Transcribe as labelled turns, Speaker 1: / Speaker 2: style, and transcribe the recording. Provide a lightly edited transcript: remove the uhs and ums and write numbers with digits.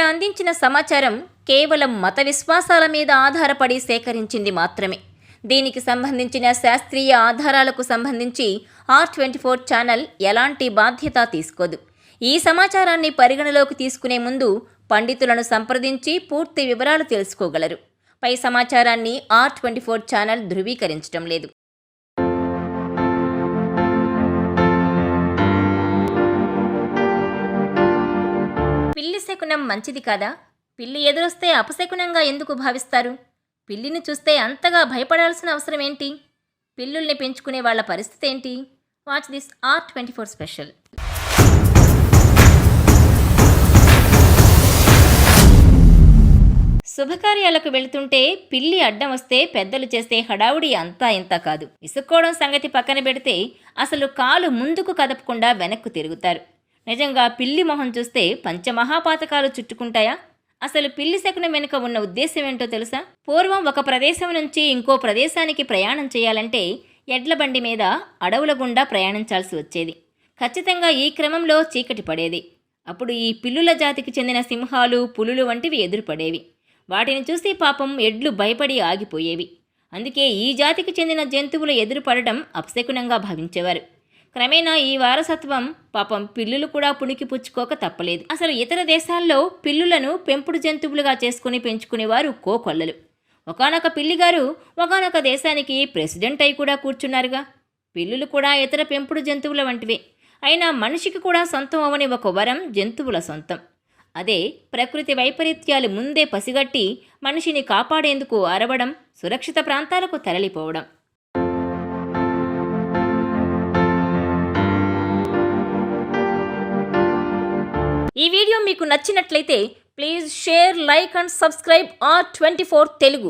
Speaker 1: ఇక్కడ అందించిన సమాచారం కేవలం మత విశ్వాసాల మీద ఆధారపడి సేకరించింది మాత్రమే. దీనికి సంబంధించిన శాస్త్రీయ ఆధారాలకు సంబంధించి R24 ఛానల్ ఎలాంటి బాధ్యత తీసుకోదు. ఈ సమాచారాన్ని పరిగణలోకి తీసుకునే ముందు పండితులను సంప్రదించి పూర్తి వివరాలు తెలుసుకోగలరు. పై సమాచారాన్ని R24 ఛానల్ ధృవీకరించడం లేదు. పిల్లి శకునం మంచిది కాదా? పిల్లి ఎదురొస్తే అపశకునంగా ఎందుకు భావిస్తారు? పిల్లిని చూస్తే అంతగా భయపడాల్సిన అవసరం ఏంటి? పిల్లుల్ని పెంచుకునే వాళ్ళ పరిస్థితి ఏంటి? Watch this R24 special. శుభకార్యాలకు వెళుతుంటే పిల్లి అడ్డం వస్తే పెద్దలు చేసే హడావుడి అంతా ఇంత కాదు. విసుక్కోవడం సంగతి పక్కన పెడితే అసలు కాలు ముందుకు కదపకుండా వెనక్కు తిరుగుతారు. నిజంగా పిల్లి మొహం చూస్తే పంచమహాపాతకాలు చుట్టుకుంటాయా? అసలు పిల్లి శకునం వెనుక ఉన్న ఉద్దేశం ఏంటో తెలుసా? పూర్వం ఒక ప్రదేశం నుంచి ఇంకో ప్రదేశానికి ప్రయాణం చేయాలంటే ఎడ్ల బండి మీద అడవుల గుండా ప్రయాణించాల్సి వచ్చేది. ఖచ్చితంగా ఈ క్రమంలో చీకటి పడేది. అప్పుడు ఈ పిల్లుల జాతికి చెందిన సింహాలు, పులులు వంటివి ఎదురుపడేవి. వాటిని చూసి పాపం ఎడ్లు భయపడి ఆగిపోయేవి. అందుకే ఈ జాతికి చెందిన జంతువులు ఎదురుపడడం అపశకునంగా భావించేవారు. క్రమేణా ఈ వారసత్వం పాపం పిల్లులు కూడా పుణికి పుచ్చుకోక తప్పలేదు. అసలు ఇతర దేశాల్లో పిల్లులను పెంపుడు జంతువులుగా చేసుకుని పెంచుకునేవారు కోకొల్లలు. ఒకానొక పిల్లిగారు ఒకానొక దేశానికి ప్రెసిడెంట్ అయి కూడా కూర్చున్నారుగా. పిల్లులు కూడా ఇతర పెంపుడు జంతువుల వంటివే. అయినా మనిషికి కూడా సొంతం అవని ఒక వరం జంతువుల సొంతం. అదే ప్రకృతి వైపరీత్యాలు ముందే పసిగట్టి మనిషిని కాపాడేందుకు అరవడం, సురక్షిత ప్రాంతాలకు తరలిపోవడం. ఈ వీడియో మీకు నచ్చినట్లయితే please share, like and subscribe R24 Telugu.